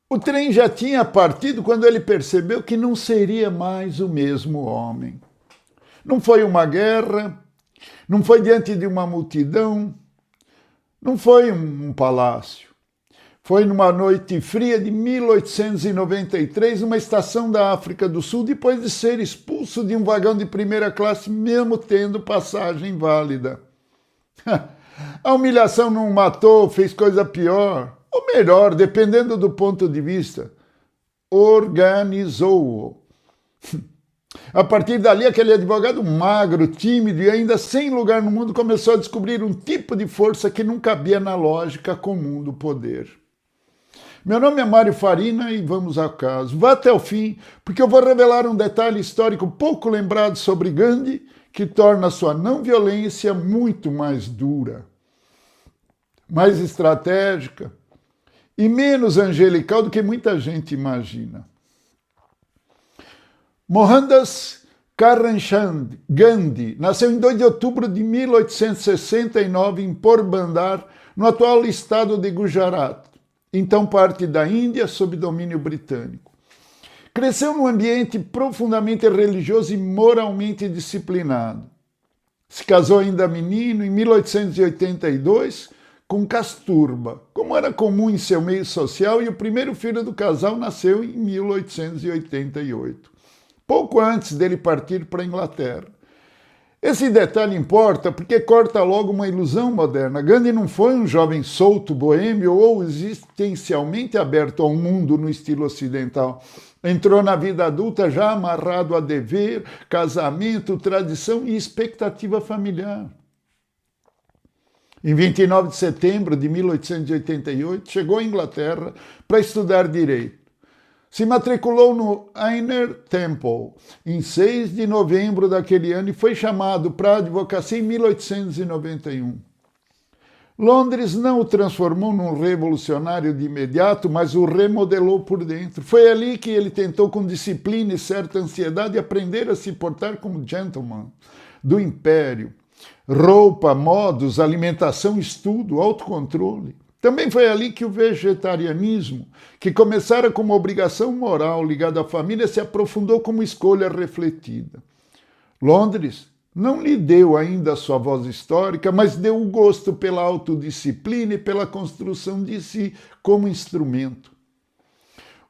O trem já tinha partido quando ele percebeu que não seria mais o mesmo homem. Não foi uma guerra, não foi diante de uma multidão, não foi um palácio. Foi numa noite fria de 1893, numa estação da África do Sul, depois de ser expulso de um vagão de primeira classe, mesmo tendo passagem válida. A humilhação não o matou, fez coisa pior, ou melhor, dependendo do ponto de vista, organizou-o. A partir dali, aquele advogado magro, tímido e ainda sem lugar no mundo começou a descobrir um tipo de força que não cabia na lógica comum do poder. Meu nome é Mário Farina e vamos ao caso. Vá até o fim, porque eu vou revelar um detalhe histórico pouco lembrado sobre Gandhi que torna sua não violência muito mais dura, mais estratégica e menos angelical do que muita gente imagina. Mohandas Karamchand Gandhi nasceu em 2 de outubro de 1869 em Porbandar, no atual estado de Gujarat, então parte da Índia sob domínio britânico. Cresceu num ambiente profundamente religioso e moralmente disciplinado. Se casou ainda menino em 1882 com Kasturba, como era comum em seu meio social, e o primeiro filho do casal nasceu em 1888, pouco antes dele partir para a Inglaterra. Esse detalhe importa porque corta logo uma ilusão moderna. Gandhi não foi um jovem solto, boêmio ou existencialmente aberto ao mundo no estilo ocidental. Entrou na vida adulta já amarrado a dever, casamento, tradição e expectativa familiar. Em 29 de setembro de 1888, chegou à Inglaterra para estudar direito. Se matriculou no Inner Temple em 6 de novembro daquele ano e foi chamado para a advocacia em 1891. Londres não o transformou num revolucionário de imediato, mas o remodelou por dentro. Foi ali que ele tentou, com disciplina e certa ansiedade, aprender a se portar como gentleman do império. Roupa, modos, alimentação, estudo, autocontrole. Também foi ali que o vegetarianismo, que começara como obrigação moral ligada à família, se aprofundou como escolha refletida. Londres não lhe deu ainda a sua voz histórica, mas deu o gosto pela autodisciplina e pela construção de si como instrumento.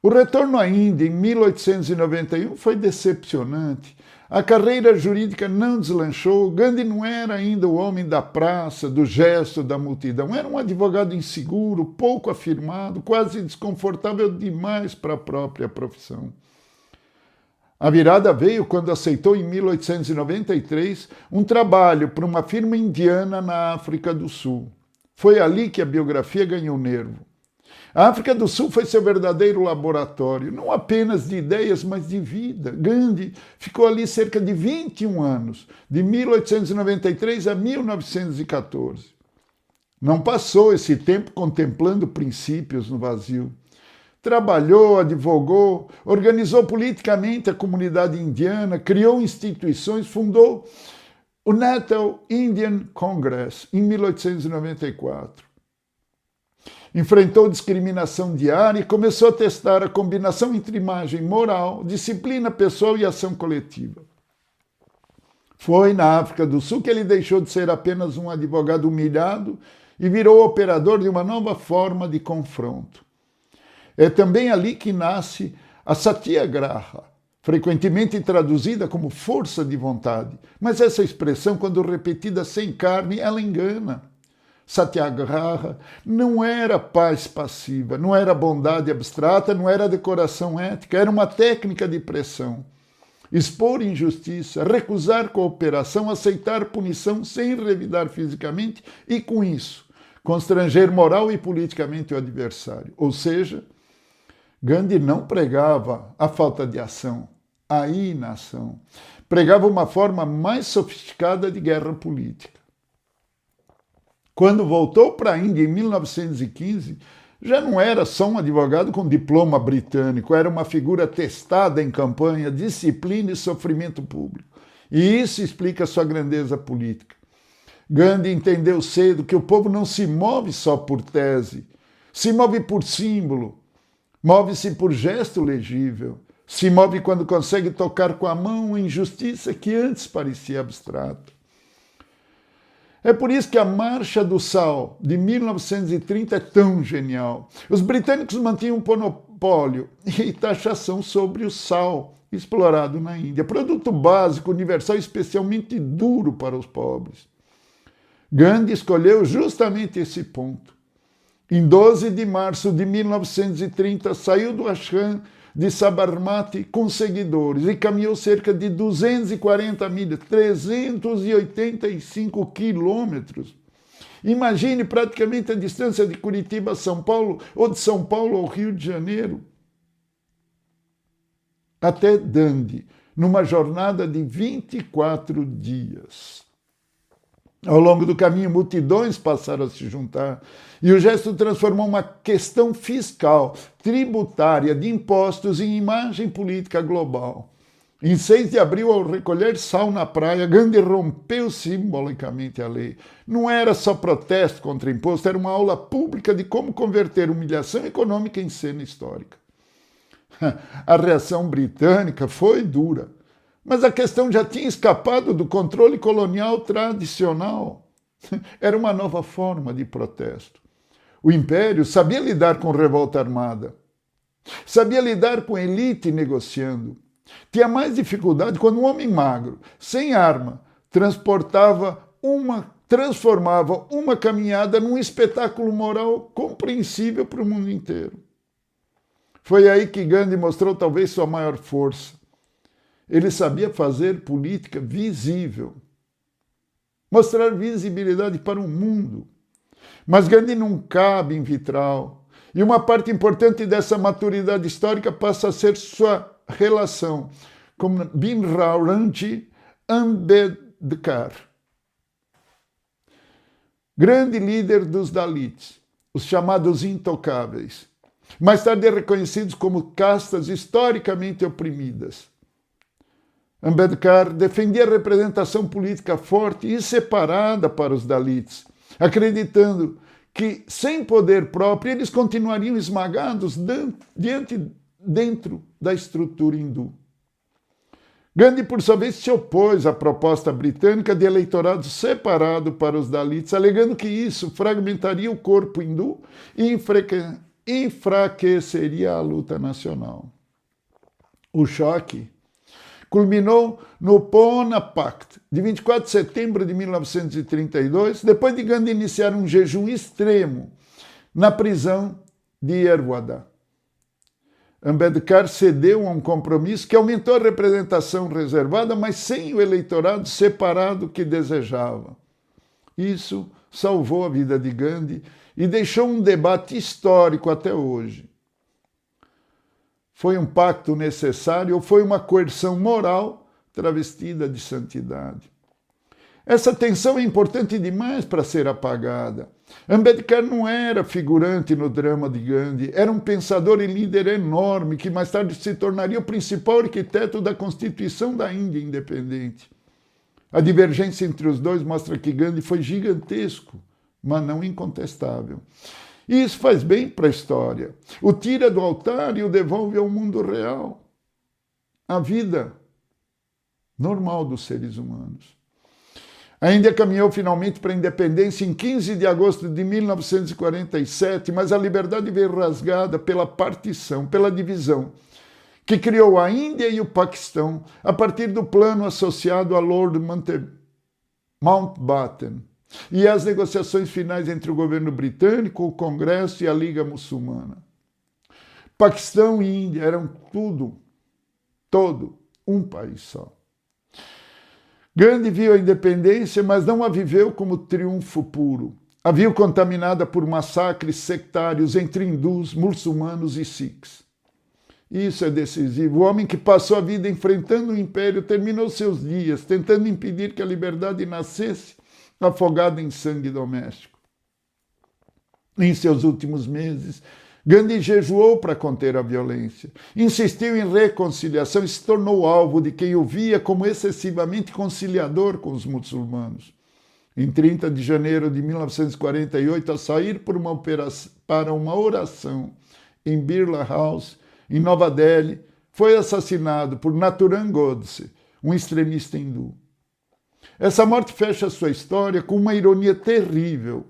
O retorno à Índia em 1891 foi decepcionante. A carreira jurídica não deslanchou. Gandhi não era ainda o homem da praça, do gesto, da multidão. Era um advogado inseguro, pouco afirmado, quase desconfortável demais para a própria profissão. A virada veio quando aceitou, em 1893, um trabalho para uma firma indiana na África do Sul. Foi ali que a biografia ganhou nervo. A África do Sul foi seu verdadeiro laboratório, não apenas de ideias, mas de vida. Gandhi ficou ali cerca de 21 anos, de 1893 a 1914. Não passou esse tempo contemplando princípios no vazio. Trabalhou, advogou, organizou politicamente a comunidade indiana, criou instituições, fundou o Natal Indian Congress em 1894. Enfrentou discriminação diária e começou a testar a combinação entre imagem moral, disciplina pessoal e ação coletiva. Foi na África do Sul que ele deixou de ser apenas um advogado humilhado e virou operador de uma nova forma de confronto. É também ali que nasce a Satyagraha, frequentemente traduzida como força de vontade. Mas essa expressão, quando repetida sem carne, ela engana. Satyagraha não era paz passiva, não era bondade abstrata, não era decoração ética, era uma técnica de pressão. Expor injustiça, recusar cooperação, aceitar punição sem revidar fisicamente e, com isso, constranger moral e politicamente o adversário. Ou seja, Gandhi não pregava a falta de ação, a inação. Pregava uma forma mais sofisticada de guerra política. Quando voltou para a Índia em 1915, já não era só um advogado com diploma britânico, era uma figura testada em campanha, disciplina e sofrimento público. E isso explica sua grandeza política. Gandhi entendeu cedo que o povo não se move só por tese, se move por símbolo. Move-se por gesto legível, se move quando consegue tocar com a mão a injustiça que antes parecia abstrata. É por isso que a Marcha do Sal, de 1930, é tão genial. Os britânicos mantinham um monopólio e taxação sobre o sal explorado na Índia, produto básico, universal e especialmente duro para os pobres. Gandhi escolheu justamente esse ponto. Em 12 de março de 1930, saiu do ashram de Sabarmati com seguidores e caminhou cerca de 240 milhas, 385 quilômetros. Imagine praticamente a distância de Curitiba a São Paulo ou de São Paulo ao Rio de Janeiro. Até Dandi, numa jornada de 24 dias. Ao longo do caminho, multidões passaram a se juntar e o gesto transformou uma questão fiscal, tributária, de impostos em imagem política global. Em 6 de abril, ao recolher sal na praia, Gandhi rompeu simbolicamente a lei. Não era só protesto contra imposto, era uma aula pública de como converter humilhação econômica em cena histórica. A reação britânica foi dura. Mas a questão já tinha escapado do controle colonial tradicional. Era uma nova forma de protesto. O Império sabia lidar com revolta armada. Sabia lidar com elite negociando. Tinha mais dificuldade quando um homem magro, sem arma, transformava uma caminhada num espetáculo moral compreensível para o mundo inteiro. Foi aí que Gandhi mostrou talvez sua maior força. Ele sabia fazer política visível, mostrar visibilidade para o mundo. Mas Gandhi não cabe em vitral. E uma parte importante dessa maturidade histórica passa a ser sua relação com Bhimrao Ramji Ambedkar, grande líder dos Dalits, os chamados intocáveis, mais tarde reconhecidos como castas historicamente oprimidas. Ambedkar defendia a representação política forte e separada para os Dalits, acreditando que, sem poder próprio, eles continuariam esmagados dentro da estrutura hindu. Gandhi, por sua vez, se opôs à proposta britânica de eleitorado separado para os Dalits, alegando que isso fragmentaria o corpo hindu e enfraqueceria a luta nacional. O choque culminou no Poona Pact, de 24 de setembro de 1932, depois de Gandhi iniciar um jejum extremo na prisão de Yerwada. Ambedkar cedeu a um compromisso que aumentou a representação reservada, mas sem o eleitorado separado que desejava. Isso salvou a vida de Gandhi e deixou um debate histórico até hoje. Foi um pacto necessário ou foi uma coerção moral travestida de santidade? Essa tensão é importante demais para ser apagada. Ambedkar não era figurante no drama de Gandhi, era um pensador e líder enorme que mais tarde se tornaria o principal arquiteto da Constituição da Índia independente. A divergência entre os dois mostra que Gandhi foi gigantesco, mas não incontestável. E isso faz bem para a história. O tira do altar e o devolve ao mundo real. A vida normal dos seres humanos. A Índia caminhou finalmente para a independência em 15 de agosto de 1947, mas a liberdade veio rasgada pela partição, pela divisão, que criou a Índia e o Paquistão a partir do plano associado a Lord Mountbatten e as negociações finais entre o governo britânico, o Congresso e a Liga Muçulmana. Paquistão e Índia eram todo um país só. Gandhi viu a independência, mas não a viveu como triunfo puro. A viu contaminada por massacres sectários entre hindus, muçulmanos e sikhs. Isso é decisivo. O homem que passou a vida enfrentando o império terminou seus dias tentando impedir que a liberdade nascesse afogada em sangue doméstico. Em seus últimos meses, Gandhi jejuou para conter a violência, insistiu em reconciliação e se tornou alvo de quem o via como excessivamente conciliador com os muçulmanos. Em 30 de janeiro de 1948, ao sair para uma oração em Birla House, em Nova Delhi, foi assassinado por Nathuram Godse, um extremista hindu. Essa morte fecha sua história com uma ironia terrível.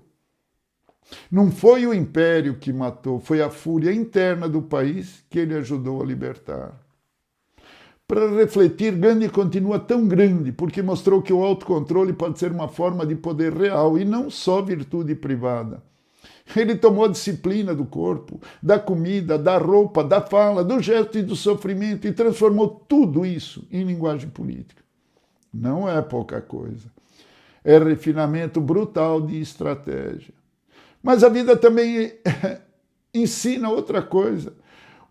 Não foi o império que matou, foi a fúria interna do país que ele ajudou a libertar. Para refletir, Gandhi continua tão grande porque mostrou que o autocontrole pode ser uma forma de poder real e não só virtude privada. Ele tomou a disciplina do corpo, da comida, da roupa, da fala, do gesto e do sofrimento e transformou tudo isso em linguagem política. Não é pouca coisa. É refinamento brutal de estratégia. Mas a vida também ensina outra coisa.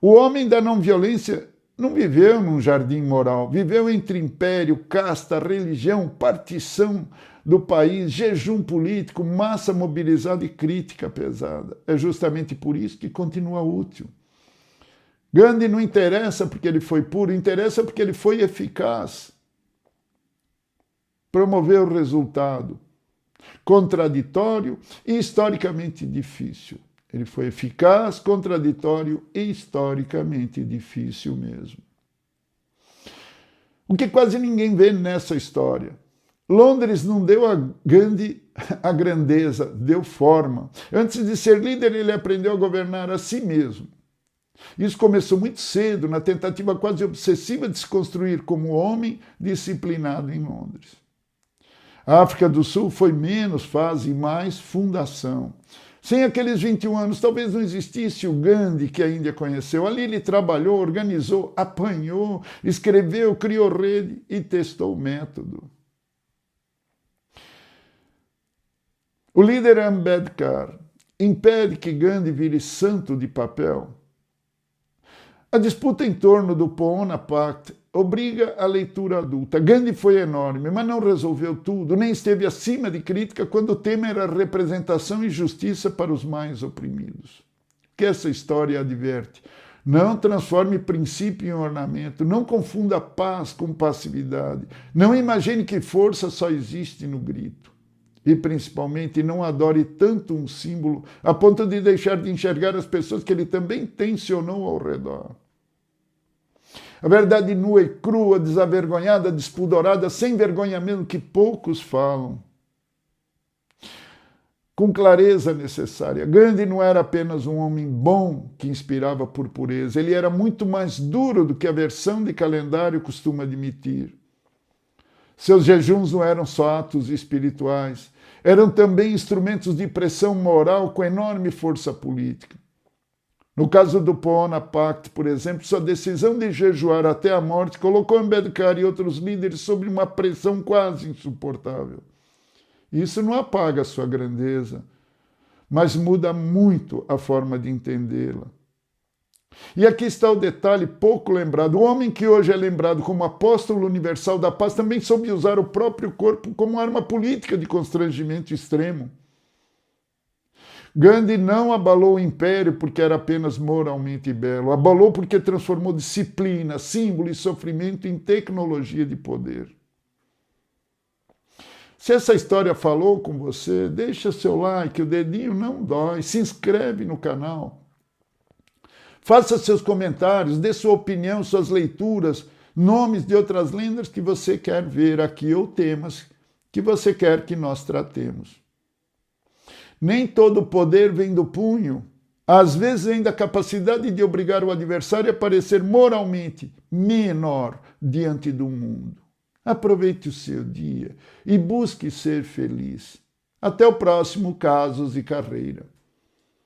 O homem da não-violência não viveu num jardim moral, viveu entre império, casta, religião, partição do país, jejum político, massa mobilizada e crítica pesada. É justamente por isso que continua útil. Gandhi não interessa porque ele foi puro, interessa porque ele foi eficaz. Promoveu o resultado contraditório e historicamente difícil. Ele foi eficaz, contraditório e historicamente difícil mesmo. O que quase ninguém vê nessa história. Londres não deu a Gandhi a grandeza, deu forma. Antes de ser líder, ele aprendeu a governar a si mesmo. Isso começou muito cedo, na tentativa quase obsessiva de se construir como homem disciplinado em Londres. A África do Sul foi menos fase e mais fundação. Sem aqueles 21 anos, talvez não existisse o Gandhi que a Índia conheceu. Ali ele trabalhou, organizou, apanhou, escreveu, criou rede e testou o método. O líder Ambedkar impede que Gandhi vire santo de papel. A disputa em torno do Poona Pact obriga a leitura adulta. Gandhi foi enorme, mas não resolveu tudo, nem esteve acima de crítica quando o tema era representação e justiça para os mais oprimidos. O que essa história adverte? Não transforme princípio em ornamento, não confunda paz com passividade, não imagine que força só existe no grito. E, principalmente, não adore tanto um símbolo a ponto de deixar de enxergar as pessoas que ele também tensionou ao redor. A verdade nua e crua, desavergonhada, despudorada, sem vergonha mesmo, que poucos falam. Com clareza necessária. Gandhi não era apenas um homem bom que inspirava por pureza. Ele era muito mais duro do que a versão de calendário costuma admitir. Seus jejuns não eram só atos espirituais, eram também instrumentos de pressão moral com enorme força política. No caso do Poona Pact, por exemplo, sua decisão de jejuar até a morte colocou Ambedkar e outros líderes sob uma pressão quase insuportável. Isso não apaga sua grandeza, mas muda muito a forma de entendê-la. E aqui está o detalhe pouco lembrado. O homem que hoje é lembrado como apóstolo universal da paz também soube usar o próprio corpo como arma política de constrangimento extremo. Gandhi não abalou o império porque era apenas moralmente belo. Abalou porque transformou disciplina, símbolo e sofrimento em tecnologia de poder. Se essa história falou com você, deixa seu like, o dedinho não dói, se inscreve no canal. Faça seus comentários, dê sua opinião, suas leituras, nomes de outras lendas que você quer ver aqui ou temas que você quer que nós tratemos. Nem todo poder vem do punho. Às vezes vem da capacidade de obrigar o adversário a parecer moralmente menor diante do mundo. Aproveite o seu dia e busque ser feliz. Até o próximo Casos e Carreira.